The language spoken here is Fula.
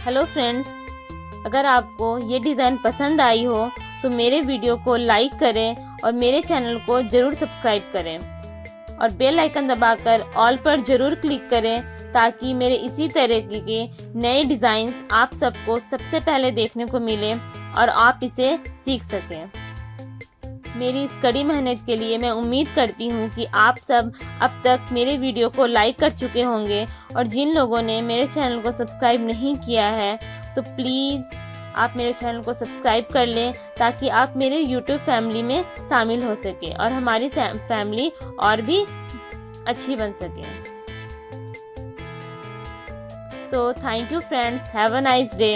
Hello friends, अगर आपको ये डिज़ाइन पसंद आई हो तो मेरे वीडियो को लाइक करें और मेरे चैनल को ज़रूर सब्सक्राइब करें और बेल आइकन दबाकर ऑल पर ज़रूर क्लिक करें ताकि मेरे इसी तरह के नए डिज़ाइंस आप सबको सबसे पहले देखने को मिले और आप इसे सीख सकें। मेरी इस कड़ी मेहनत के लिए मैं उम्मीद करती हूँ कि आप सब अब तक मेरे वीडियो को लाइक कर चुके होंगे और जिन लोगों ने मेरे चैनल को सब्सक्राइब नहीं किया है तो प्लीज़ आप मेरे चैनल को सब्सक्राइब कर लें ताकि आप मेरे YouTube फैमिली में शामिल हो सकें और हमारी फैमिली और भी अच्छी बन सके। So thank you friends, have a nice day.